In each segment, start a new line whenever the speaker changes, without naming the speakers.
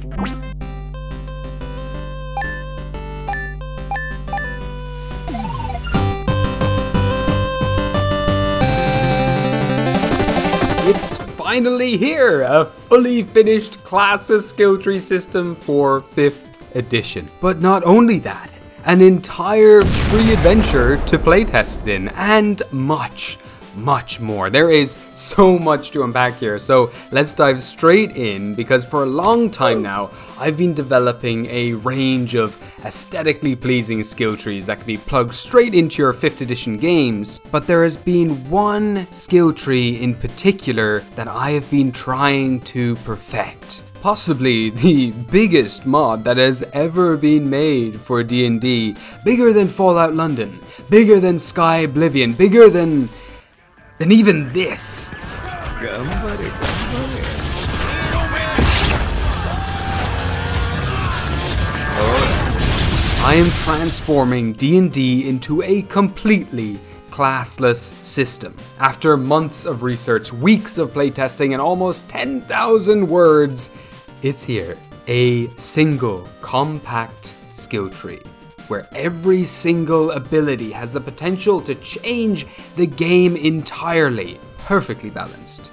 It's finally here! A fully finished Classless skill tree system for 5th edition. But not only that, an entire free adventure to playtest it in, and much more. There is so much to unpack here, so let's dive straight in, because for a long time now, I've been developing a range of aesthetically pleasing skill trees that can be plugged straight into your 5th edition games, but there has been one skill tree in particular that I have been trying to perfect. Possibly the biggest mod that has ever been made for D&D, bigger than Fallout London, bigger than Sky Oblivion, bigger than even this. I am transforming D&D into a completely classless system. After months of research, weeks of playtesting, and almost 10,000 words, it's here. A single, compact skill tree, where every single ability has the potential to change the game entirely. Perfectly balanced.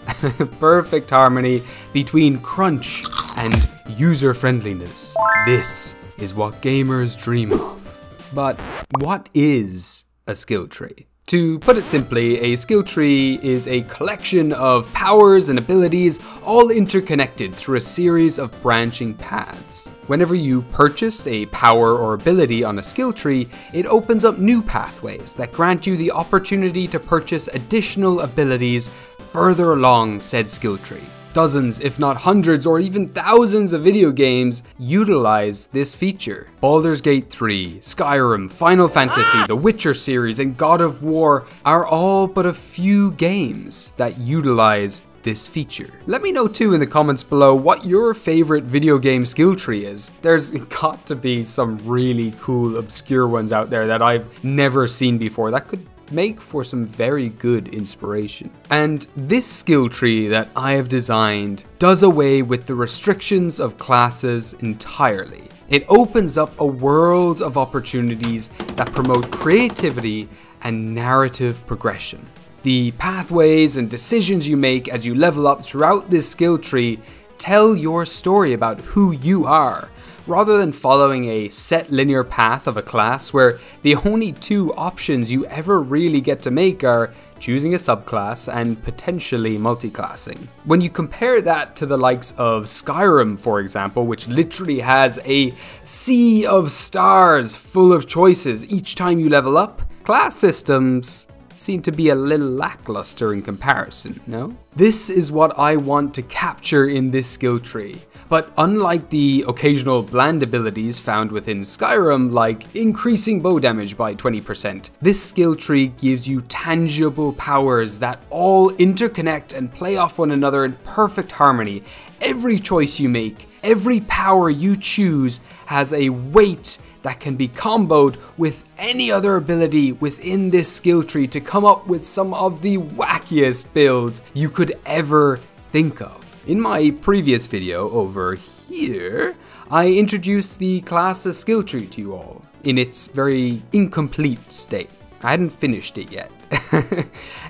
Perfect harmony between crunch and user-friendliness. This is what gamers dream of. But what is a skill tree? To put it simply, a skill tree is a collection of powers and abilities all interconnected through a series of branching paths. Whenever you purchase a power or ability on a skill tree, it opens up new pathways that grant you the opportunity to purchase additional abilities further along said skill tree. Dozens, if not hundreds or even thousands of video games utilize this feature. Baldur's Gate 3, Skyrim, Final Fantasy, The Witcher series, and God of War are all but a few games that utilize this feature. Let me know too in the comments below what your favorite video game skill tree is. There's got to be some really cool obscure ones out there that I've never seen before that could make for some very good inspiration. And this skill tree that I have designed does away with the restrictions of classes entirely. It opens up a world of opportunities that promote creativity and narrative progression. The pathways and decisions you make as you level up throughout this skill tree tell your story about who you are, rather than following a set linear path of a class where the only two options you ever really get to make are choosing a subclass and potentially multiclassing. When you compare that to the likes of Skyrim, for example, which literally has a sea of stars full of choices each time you level up, class systems seem to be a little lackluster in comparison, no? This is what I want to capture in this skill tree. But unlike the occasional bland abilities found within Skyrim, like increasing bow damage by 20%, this skill tree gives you tangible powers that all interconnect and play off one another in perfect harmony. Every choice you make, every power you choose has a weight that can be comboed with any other ability within this skill tree to come up with some of the wackiest builds you could ever think of. In my previous video over here, I introduced the Classless skill tree to you all in its very incomplete state. I hadn't finished it yet.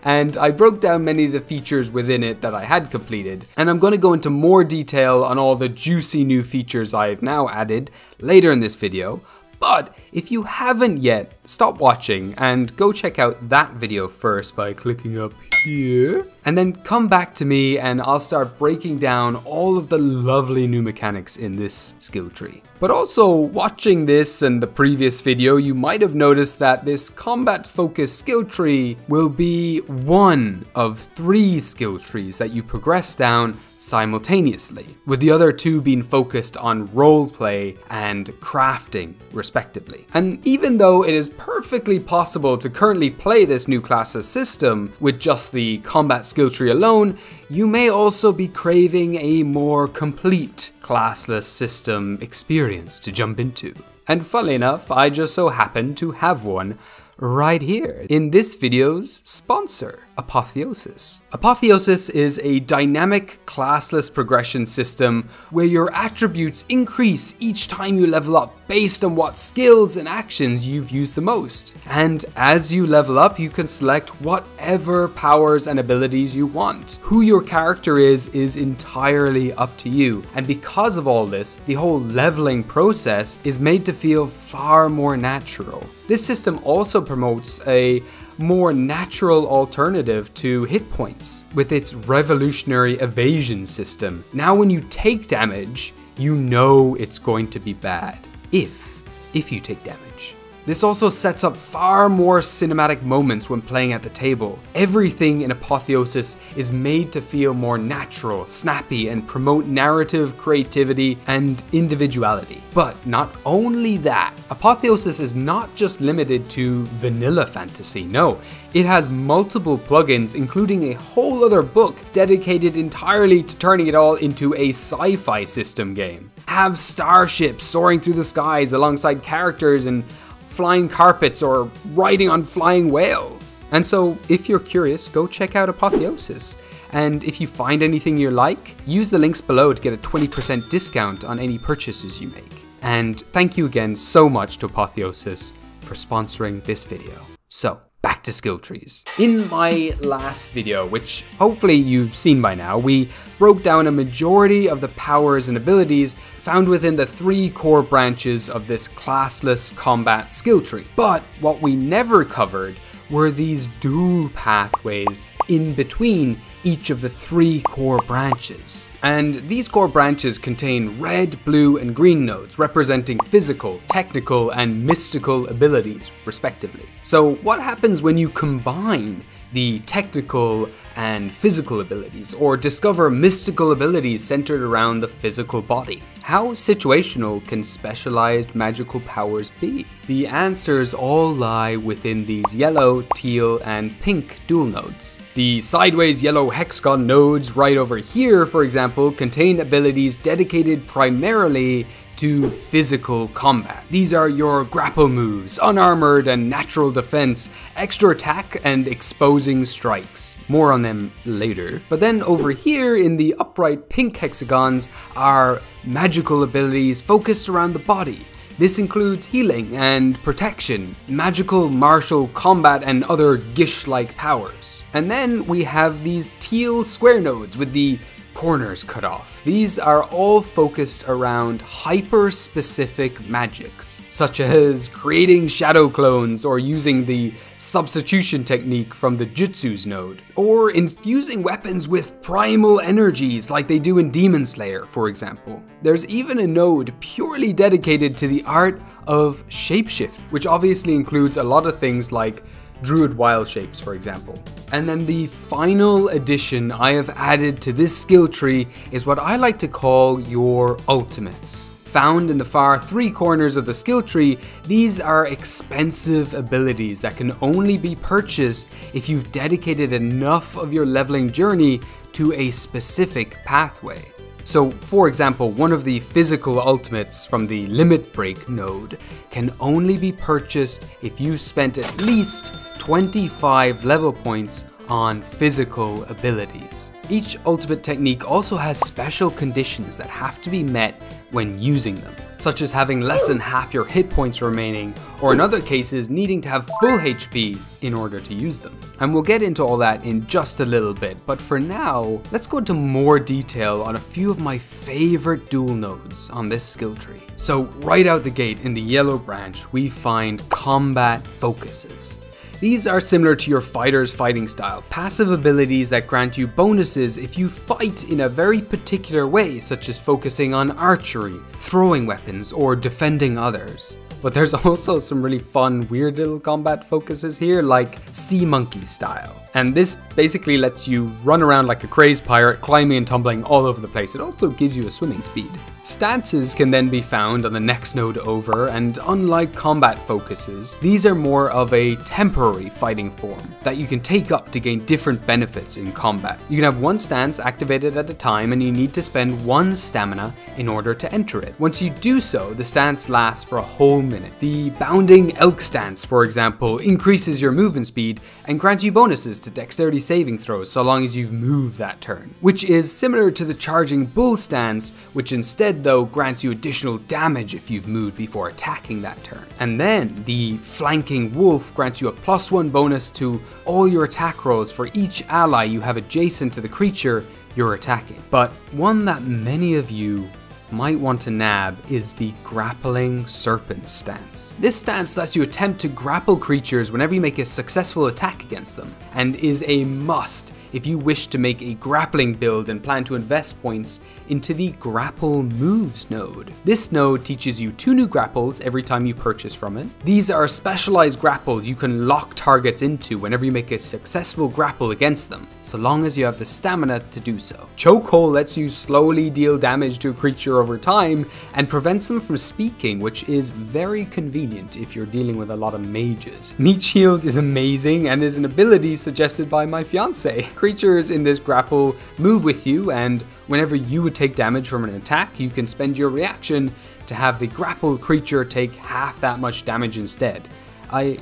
And I broke down many of the features within it that I had completed, and I'm going to go into more detail on all the juicy new features I've now added later in this video. But if you haven't yet, stop watching and go check out that video first by clicking up here, and then come back to me and I'll start breaking down all of the lovely new mechanics in this skill tree. But also, watching this and the previous video, you might have noticed that this combat focused skill tree will be one of 3 skill trees that you progress down simultaneously, with the other 2 being focused on roleplay and crafting respectively. And even though it is perfectly possible to currently play this new classless system with just the combat skill tree alone, you may also be craving a more complete classless system experience to jump into. And funnily enough, I just so happen to have one right here in this video's sponsor. Apotheosis. Apotheosis is a dynamic classless progression system where your attributes increase each time you level up based on what skills and actions you've used the most. And as you level up, you can select whatever powers and abilities you want. Who your character is entirely up to you. And because of all this, the whole leveling process is made to feel far more natural. This system also promotes a more natural alternative to hit points with its revolutionary evasion system. Now when you take damage, you know it's going to be bad. If you take damage. This also sets up far more cinematic moments when playing at the table. Everything in Apotheosis is made to feel more natural, snappy, and promote narrative creativity and individuality. But not only that, Apotheosis is not just limited to vanilla fantasy, no. It has multiple plugins, including a whole other book dedicated entirely to turning it all into a sci-fi system game. Have starships soaring through the skies alongside characters and flying carpets or riding on flying whales. And so if you're curious, go check out Apotheosis. And if you find anything you like, use the links below to get a 20% discount on any purchases you make. And thank you again so much to Apotheosis for sponsoring this video. So, back to skill trees. In my last video, which hopefully you've seen by now, we broke down a majority of the powers and abilities found within the 3 core branches of this classless combat skill tree. But what we never covered were these dual pathways in between each of the 3 core branches. And these core branches contain red, blue, and green nodes representing physical, technical, and mystical abilities, respectively. So what happens when you combine the technical and physical abilities, or discover mystical abilities centered around the physical body? How situational can specialized magical powers be? The answers all lie within these yellow, teal, and pink dual nodes. The sideways yellow hexagon nodes right over here, for example, contain abilities dedicated primarily to physical combat. These are your grapple moves, unarmored and natural defense, extra attack, and exposing strikes. More on them later. But then over here in the upright pink hexagons are magical abilities focused around the body. This includes healing and protection, magical martial combat, and other Gish-like powers. And then we have these teal square nodes with the corners cut off. These are all focused around hyper-specific magics, such as creating shadow clones or using the substitution technique from the Jutsu's node, or infusing weapons with primal energies like they do in Demon Slayer, for example. There's even a node purely dedicated to the art of shapeshift, which obviously includes a lot of things like Druid wild shapes, for example. And then the final addition I have added to this skill tree is what I like to call your ultimates. Found in the far 3 corners of the skill tree, these are expensive abilities that can only be purchased if you've dedicated enough of your leveling journey to a specific pathway. So, for example, one of the physical ultimates from the Limit Break node can only be purchased if you spent at least 25 level points on physical abilities. Each ultimate technique also has special conditions that have to be met when using them, such as having less than half your hit points remaining, or in other cases needing to have full HP in order to use them. And we'll get into all that in just a little bit, but for now, let's go into more detail on a few of my favorite dual nodes on this skill tree. So right out the gate in the yellow branch, we find combat focuses. These are similar to your fighter's fighting style, passive abilities that grant you bonuses if you fight in a very particular way, such as focusing on archery, throwing weapons, or defending others. But there's also some really fun, weird little combat focuses here, like Sea Monkey style. And this basically lets you run around like a crazed pirate, climbing and tumbling all over the place. It also gives you a swimming speed. Stances can then be found on the next node over, and unlike combat focuses, these are more of a temporary fighting form that you can take up to gain different benefits in combat. You can have one stance activated at a time, and you need to spend 1 stamina in order to enter it. Once you do so, the stance lasts for a whole minute. The Bounding Elk stance, for example, increases your movement speed and grants you bonuses to to dexterity saving throws so long as you've moved that turn, which is similar to the charging bull stance, which instead though grants you additional damage if you've moved before attacking that turn. And then the flanking wolf grants you a +1 bonus to all your attack rolls for each ally you have adjacent to the creature you're attacking. But one that many of you might want to nab is the grappling serpent stance. This stance lets you attempt to grapple creatures whenever you make a successful attack against them, and is a must if you wish to make a grappling build and plan to invest points into the grapple moves node. This node teaches you 2 new grapples every time you purchase from it. These are specialized grapples you can lock targets into whenever you make a successful grapple against them, so long as you have the stamina to do so. Chokehold lets you slowly deal damage to a creature over time and prevents them from speaking, which is very convenient if you're dealing with a lot of mages. Meat Shield is amazing and is an ability suggested by my fiance. Creatures in this grapple move with you, and whenever you would take damage from an attack, you can spend your reaction to have the grappled creature take half that much damage instead. I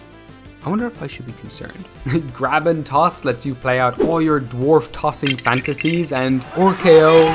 wonder if I should be concerned. Grab and Toss lets you play out all your dwarf tossing fantasies, and RKO.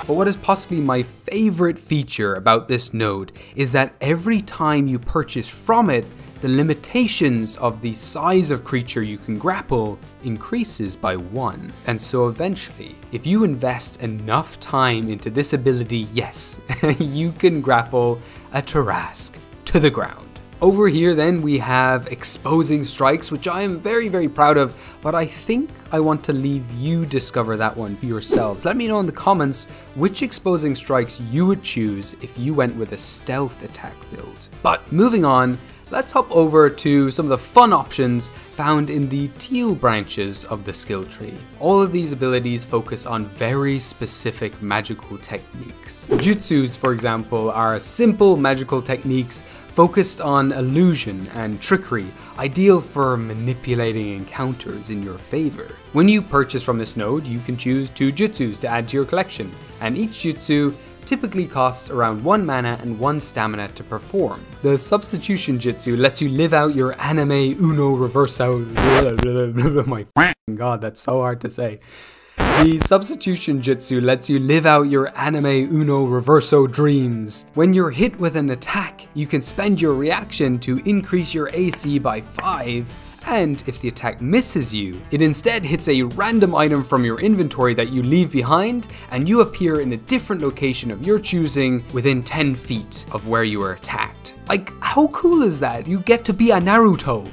But what is possibly my favorite feature about this node is that every time you purchase from it, the limitations of the size of creature you can grapple increases by 1. And so eventually, if you invest enough time into this ability, yes, you can grapple a Tarrasque to the ground. Over here then we have Exposing Strikes, which I am very proud of, but I think I want to leave you discover that one yourselves. Let me know in the comments which Exposing Strikes you would choose if you went with a stealth attack build. But moving on, let's hop over to some of the fun options found in the teal branches of the skill tree. All of these abilities focus on very specific magical techniques. Jutsus, for example, are simple magical techniques focused on illusion and trickery, ideal for manipulating encounters in your favor. When you purchase from this node, you can choose 2 jutsus to add to your collection, and each jutsu typically costs around 1 mana and 1 stamina to perform. The Substitution Jutsu lets you live out your anime Uno Reverso. My f***ing god, that's so hard to say. The Substitution Jutsu lets you live out your anime Uno Reverso dreams. When you're hit with an attack, you can spend your reaction to increase your AC by 5. And if the attack misses you, it instead hits a random item from your inventory that you leave behind, and you appear in a different location of your choosing within 10 feet of where you were attacked. Like, how cool is that? You get to be a Naruto.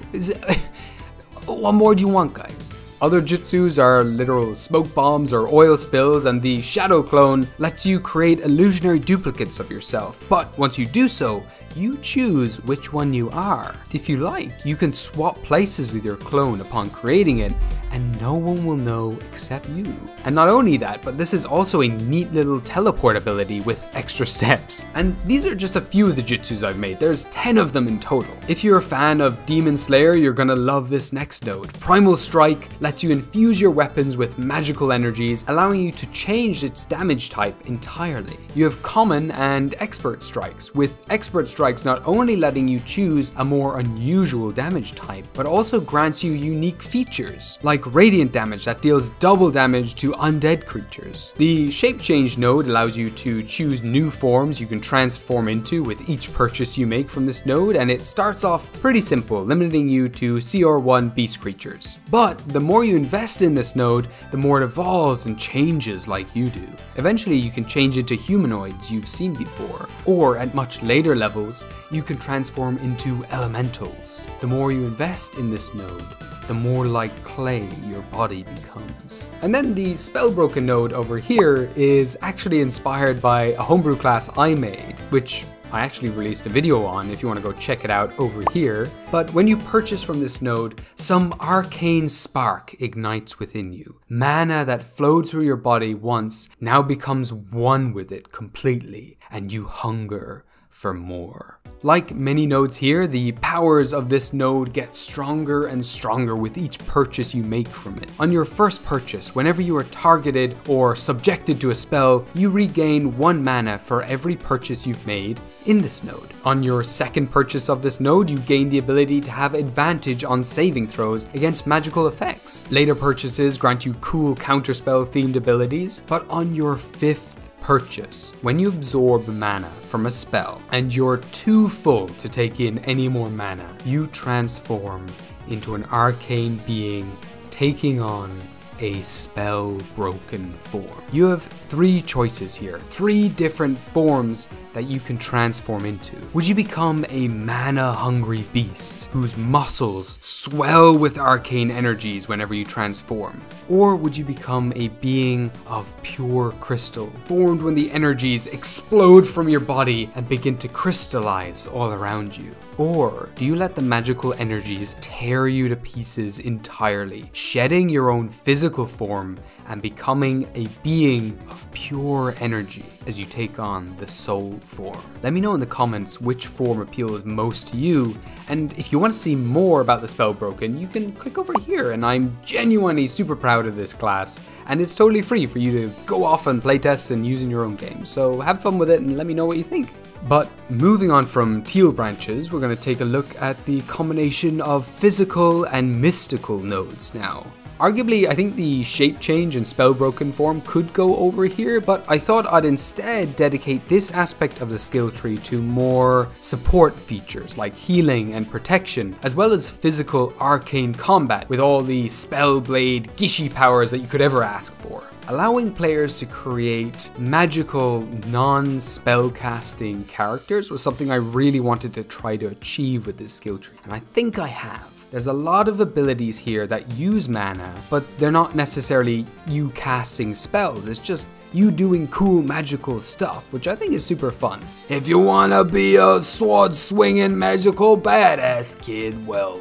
What more do you want, guys? Other jutsus are literal smoke bombs or oil spills, and the Shadow Clone lets you create illusionary duplicates of yourself. But once you do so, you choose which one you are. If you like, you can swap places with your clone upon creating it, and no one will know except you. And not only that, but this is also a neat little teleport ability with extra steps. And these are just a few of the jutsus I've made. There's 10 of them in total. If you're a fan of Demon Slayer, you're gonna love this next node. Primal Strike lets you infuse your weapons with magical energies, allowing you to change its damage type entirely. You have Common and Expert Strikes, with Expert Strikes not only letting you choose a more unusual damage type, but also grants you unique features, like Radiant damage that deals double damage to undead creatures. The Shape Change node allows you to choose new forms you can transform into with each purchase you make from this node, and it starts off pretty simple, limiting you to CR1 beast creatures. But the more you invest in this node, the more it evolves and changes like you do. Eventually you can change into humanoids you've seen before, or at much later levels, you can transform into elementals. The more you invest in this node, the more like clay your body becomes. And then the Spellbroken node over here is actually inspired by a homebrew class I made, which I actually released a video on if you want to go check it out over here. But when you purchase from this node, some arcane spark ignites within you. Mana that flowed through your body once now becomes one with it completely, and you hunger for more. Like many nodes here, the powers of this node get stronger and stronger with each purchase you make from it. On your first purchase, whenever you are targeted or subjected to a spell, you regain 1 mana for every purchase you've made in this node. On your second purchase of this node, you gain the ability to have advantage on saving throws against magical effects. Later purchases grant you cool counterspell themed abilities, but on your 5th purchase, when you absorb mana from a spell and you're too full to take in any more mana, you transform into an arcane being taking on a spell-broken form. You have 3 choices here, 3 different forms that you can transform into. Would you become a mana-hungry beast whose muscles swell with arcane energies whenever you transform? Or would you become a being of pure crystal, formed when the energies explode from your body and begin to crystallize all around you? Or do you let the magical energies tear you to pieces entirely, shedding your own physical form and becoming a being of pure energy as you take on the soul form? Let me know in the comments which form appeals most to you, and if you want to see more about the Spellbroken, you can click over here, and I'm genuinely super proud of this class, and it's totally free for you to go off and playtest and use in your own games, so have fun with it and let me know what you think. But moving on from teal branches, we're going to take a look at the combination of physical and mystical nodes now. Arguably, I think the shape change and spellbroken form could go over here, but I thought I'd instead dedicate this aspect of the skill tree to more support features like healing and protection, as well as physical arcane combat with all the spellblade gishy powers that you could ever ask for. Allowing players to create magical, non-spellcasting characters was something I really wanted to try to achieve with this skill tree, and I think I have. There's a lot of abilities here that use mana, but they're not necessarily you casting spells, it's just you doing cool magical stuff, which I think is super fun. If you wanna be a sword-swinging magical badass kid, well,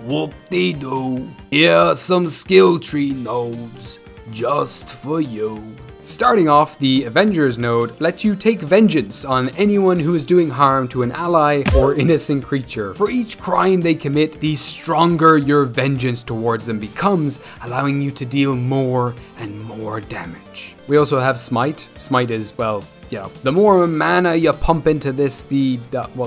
whoop-de-doo. Here are some skill tree nodes just for you. Starting off, the Avengers node lets you take vengeance on anyone who is doing harm to an ally or innocent creature. For each crime they commit, the stronger your vengeance towards them becomes, allowing you to deal more and more damage. We also have Smite. Smite is, well, you know, the more mana you pump into this, the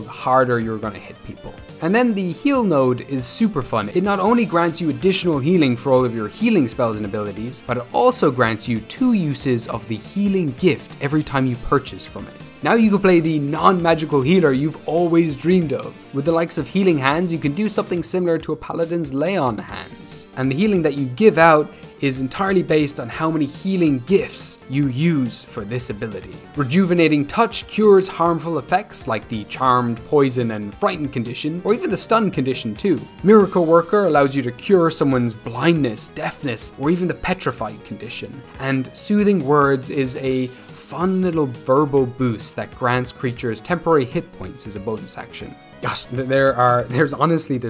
harder you're gonna hit people. And then the heal node is super fun. It not only grants you additional healing for all of your healing spells and abilities, but it also grants you 2 uses of the healing gift every time you purchase from it. Now you can play the non-magical healer you've always dreamed of. With the likes of healing hands, you can do something similar to a paladin's lay on hands. And the healing that you give out is entirely based on how many healing gifts you use for this ability. Rejuvenating Touch cures harmful effects like the Charmed, Poison, and Frightened condition, or even the Stun condition too. Miracle Worker allows you to cure someone's blindness, deafness, or even the Petrified condition. And Soothing Words is a fun little verbal boost that grants creatures temporary hit points as a bonus action. Gosh, there's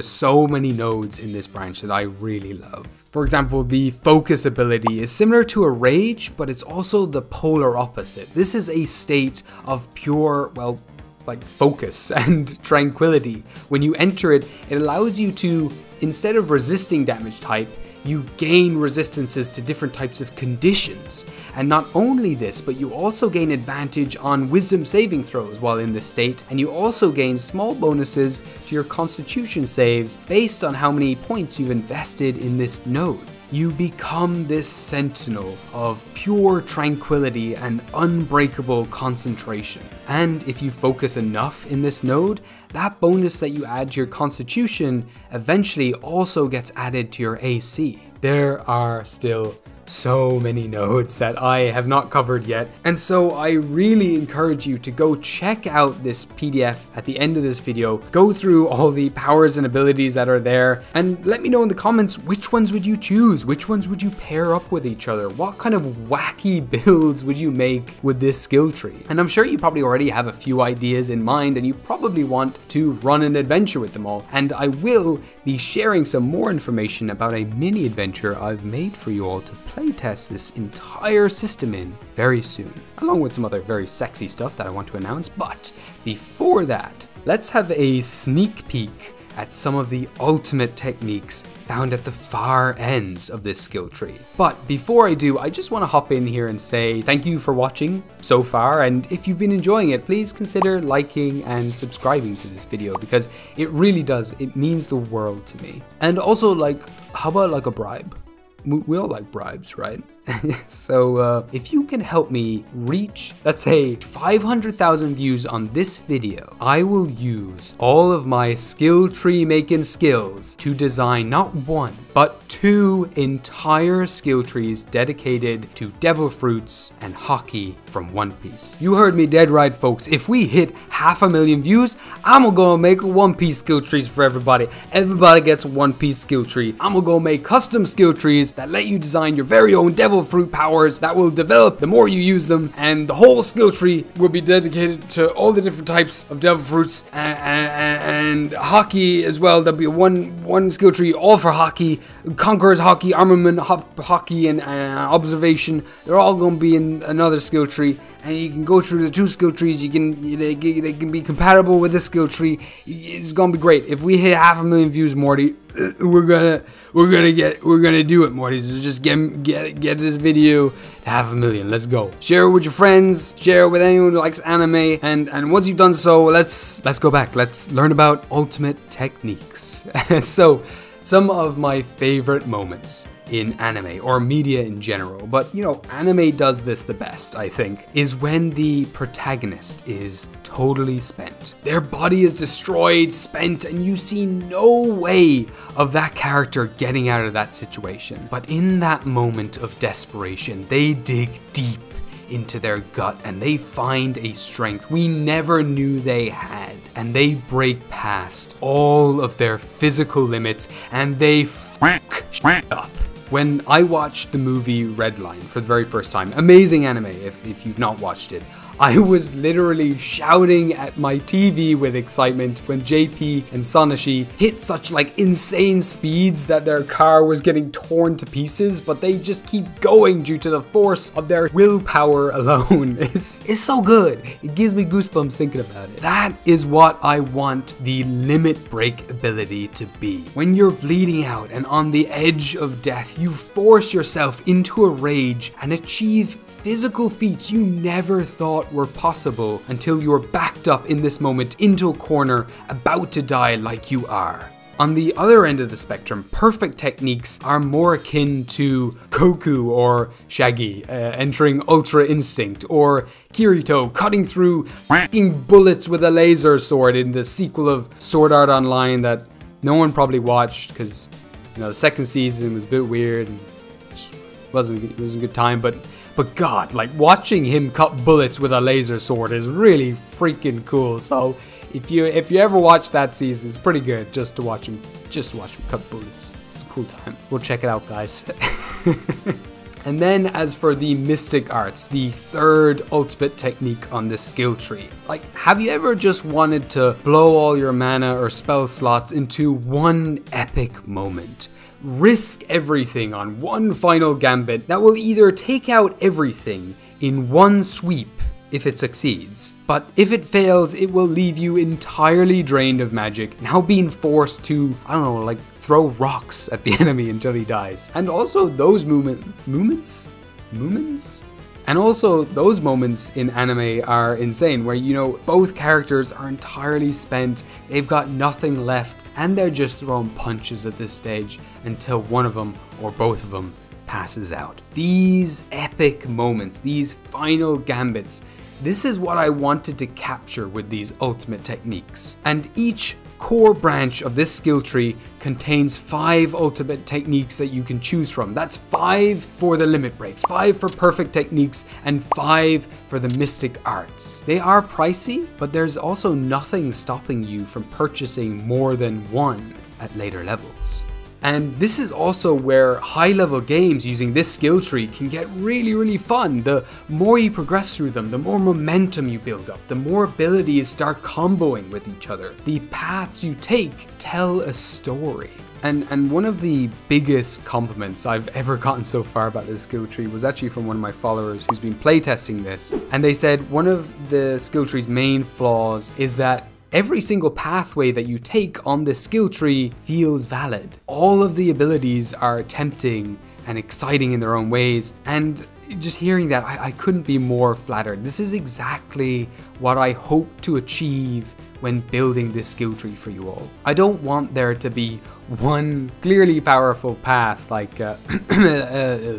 so many nodes in this branch that I really love. For example, the Focus ability is similar to a Rage, but it's also the polar opposite. This is a state of pure, well, like focus and tranquility. When you enter it, it allows you to, instead of resisting damage type, you gain resistances to different types of conditions. And not only this, but you also gain advantage on wisdom saving throws while in this state, and you also gain small bonuses to your constitution saves based on how many points you've invested in this node. You become this sentinel of pure tranquility and unbreakable concentration. And if you focus enough in this node, that bonus that you add to your constitution eventually also gets added to your AC. There are still so many nodes that I have not covered yet, and so I really encourage you to go check out this PDF at the end of this video, go through all the powers and abilities that are there, and let me know in the comments which ones would you choose, which ones would you pair up with each other, what kind of wacky builds would you make with this skill tree. And I'm sure you probably already have a few ideas in mind, and you probably want to run an adventure with them all, and I will be sharing some more information about a mini adventure I've made for you all to playtest this entire system in very soon, along with some other very sexy stuff that I want to announce. But before that, let's have a sneak peek at some of the ultimate techniques found at the far ends of this skill tree. But before I do, I just want to hop in here and say thank you for watching so far, and if you've been enjoying it, please consider liking and subscribing to this video, because it really does, it means the world to me. And also, like, how about like a bribe? We all like bribes, right? So if you can help me reach, let's say, 500,000 views on this video, I will use all of my skill tree making skills to design not one, but 2 entire skill trees dedicated to devil fruits and hockey from One Piece. You heard me dead right, folks. If we hit 500,000 views, I'm gonna make One Piece skill trees for everybody. Everybody gets a One Piece skill tree. I'm gonna go make custom skill trees that let you design your very own devil fruit powers that will develop the more you use them, and the whole skill tree will be dedicated to all the different types of devil fruits and hockey as well. There'll be one skill tree all for hockey, conquerors hockey, armament hockey, and observation. They're all going to be in another skill tree, and you can go through the 2 skill trees. They can be compatible with this skill tree. It's gonna be great. If we hit 500,000 views, Morty, we're gonna do it, Morty. So just get this video to 500,000. Let's go. Share it with your friends. Share it with anyone who likes anime. And once you've done so, let's go back. Let's learn about ultimate techniques. So, some of my favorite moments in anime, or media in general, but you know, anime does this the best, I think, is when the protagonist is totally spent. Their body is destroyed, spent, and you see no way of that character getting out of that situation. But in that moment of desperation, they dig deep into their gut and they find a strength we never knew they had, and they break past all of their physical limits and they fuck up. When I watched the movie Redline for the very first time, amazing anime if you've not watched it, I was literally shouting at my TV with excitement when JP and Sonashi hit such like insane speeds that their car was getting torn to pieces, but they just keep going due to the force of their willpower alone. It's so good. It gives me goosebumps thinking about it. That is what I want the limit break ability to be. When you're bleeding out and on the edge of death, you force yourself into a rage and achieve physical feats you never thought were possible until you're backed up in this moment into a corner, about to die like you are. On the other end of the spectrum, perfect techniques are more akin to Goku or Shaggy entering Ultra Instinct, or Kirito cutting through bullets with a laser sword in the sequel of Sword Art Online that no one probably watched because, you know, the second season was a bit weird and it wasn't a good time, but God, like, watching him cut bullets with a laser sword is really freaking cool. So if you ever watch that season, it's pretty good just to watch him cut bullets. It's a cool time. We'll check it out, guys. And then as for the mystic arts, the third ultimate technique on this skill tree, like, have you ever just wanted to blow all your mana or spell slots into one epic moment? Risk everything on one final gambit that will either take out everything in one sweep if it succeeds, but if it fails, it will leave you entirely drained of magic, now being forced to, I don't know, like, throw rocks at the enemy until he dies. And also those moments in anime are insane, where, you know, both characters are entirely spent, they've got nothing left, and they're just throwing punches at this stage until one of them or both of them passes out. These epic moments, these final gambits, this is what I wanted to capture with these ultimate techniques. And each core branch of this skill tree contains 5 ultimate techniques that you can choose from. That's 5 for the limit breaks, 5 for perfect techniques, and 5 for the mystic arts. They are pricey, but there's also nothing stopping you from purchasing more than one at later levels. And this is also where high-level games using this skill tree can get really fun. The more you progress through them, the more momentum you build up, the more ability you start comboing with each other. The paths you take tell a story. And one of the biggest compliments I've ever gotten so far about this skill tree was actually from one of my followers who's been playtesting this. And they said one of the skill tree's main flaws is that every single pathway that you take on this skill tree feels valid. All of the abilities are tempting and exciting in their own ways, and just hearing that, I couldn't be more flattered. This is exactly what I hope to achieve when building this skill tree for you all. I don't want there to be one clearly powerful path like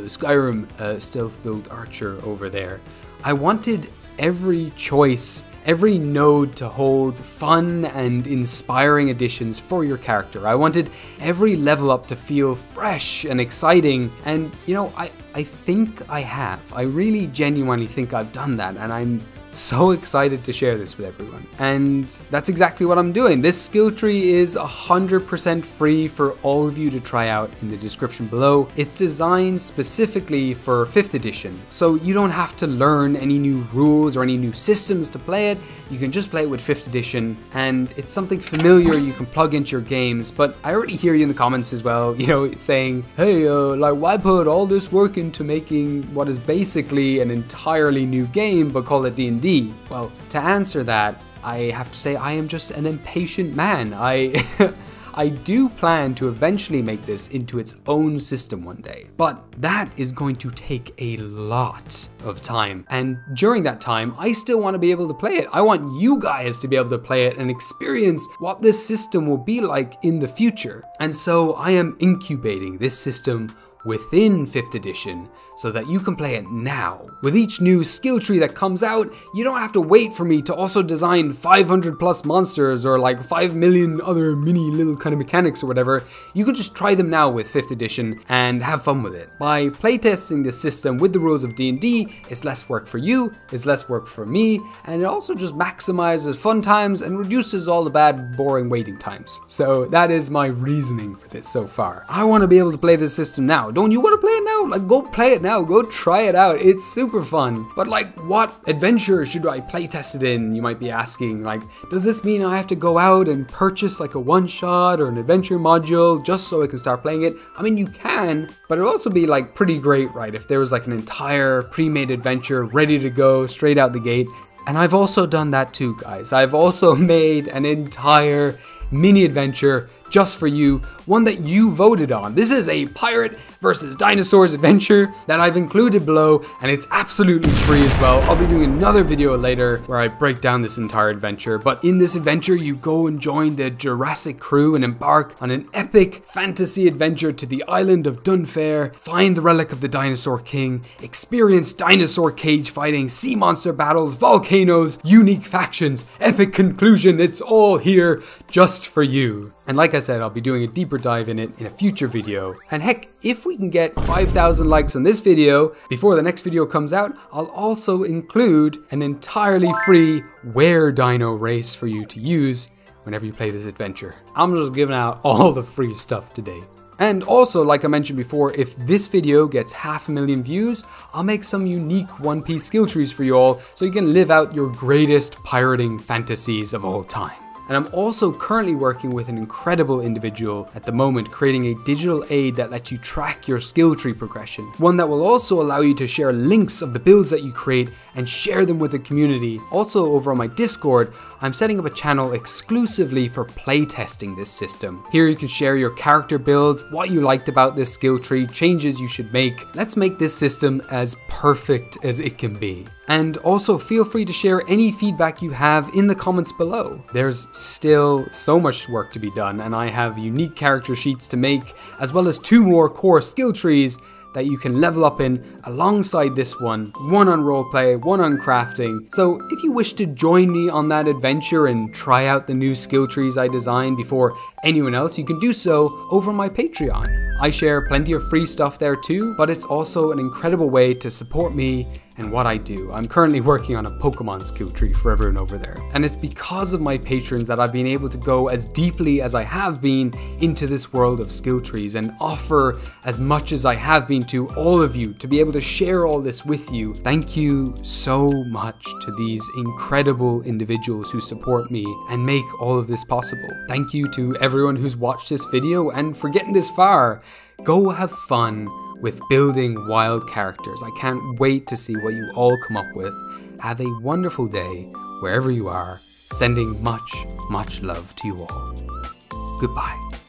Skyrim stealth build archer over there. I wanted every choice, every node to hold fun and inspiring additions for your character. I wanted every level up to feel fresh and exciting, and you know, I think I have. I really genuinely think I've done that, and I'm so excited to share this with everyone. And that's exactly what I'm doing. This skill tree is 100% free for all of you to try out in the description below. It's designed specifically for 5th edition, so you don't have to learn any new rules or any new systems to play it. You can just play it with 5th edition, and it's something familiar you can plug into your games. But I already hear you in the comments as well, you know, saying, hey, like, why put all this work into making what is basically an entirely new game but call it D&D? Well, to answer that, I have to say I am just an impatient man. I do plan to eventually make this into its own system one day, but that is going to take a lot of time. And during that time, I still want to be able to play it. I want you guys to be able to play it and experience what this system will be like in the future. And so I am incubating this system within 5th edition so that you can play it now. With each new skill tree that comes out, you don't have to wait for me to also design 500 plus monsters or like 5 million other mini little kind of mechanics or whatever. You can just try them now with 5th edition and have fun with it. By playtesting this system with the rules of D&D, it's less work for you, it's less work for me, and it also just maximizes fun times and reduces all the bad, boring waiting times. So that is my reasoning for this so far. I want to be able to play this system now. Don't you want to play it now? Like, go play it now. Go try it out. It's super fun. But like, what adventure should I playtest it in? You might be asking. Like, does this mean I have to go out and purchase like a one-shot or an adventure module just so I can start playing it? I mean, you can, but it'll also be like pretty great, right? If there was like an entire pre-made adventure ready to go straight out the gate. And I've also done that too, guys. I've also made an entire mini adventure just for you, one that you voted on. This is a pirate versus dinosaurs adventure that I've included below, and it's absolutely free as well. I'll be doing another video later where I break down this entire adventure, but in this adventure you go and join the Jurassic crew and embark on an epic fantasy adventure to the island of Dunfair, find the relic of the dinosaur king, experience dinosaur cage fighting, sea monster battles, volcanoes, unique factions, epic conclusion. It's all here just for you. And like I said, I'll be doing a deeper dive in it in a future video. And heck, if we can get 5,000 likes on this video before the next video comes out, I'll also include an entirely free Were Dino race for you to use whenever you play this adventure. I'm just giving out all the free stuff today. And also, like I mentioned before, if this video gets 500,000 views, I'll make some unique One Piece skill trees for you all so you can live out your greatest pirating fantasies of all time. And I'm also currently working with an incredible individual at the moment, creating a digital aid that lets you track your skill tree progression. One that will also allow you to share links of the builds that you create and share them with the community. Also over on my Discord, I'm setting up a channel exclusively for playtesting this system. Here you can share your character builds, what you liked about this skill tree, changes you should make. Let's make this system as perfect as it can be. And also feel free to share any feedback you have in the comments below. There's still so much work to be done, and I have unique character sheets to make, as well as 2 more core skill trees that you can level up in alongside this one on roleplay, one on crafting. So if you wish to join me on that adventure and try out the new skill trees I designed before anyone else, you can do so over my Patreon. I share plenty of free stuff there too, but it's also an incredible way to support me and what I do. I'm currently working on a Pokemon skill tree for everyone over there. And it's because of my patrons that I've been able to go as deeply as I have been into this world of skill trees and offer as much as I have been to all of you to be able to share all this with you. Thank you so much to these incredible individuals who support me and make all of this possible. Thank you to everyone who's watched this video, and for getting this far, go have fun with building wild characters. I can't wait to see what you all come up with. Have a wonderful day wherever you are. Sending much, much love to you all. Goodbye.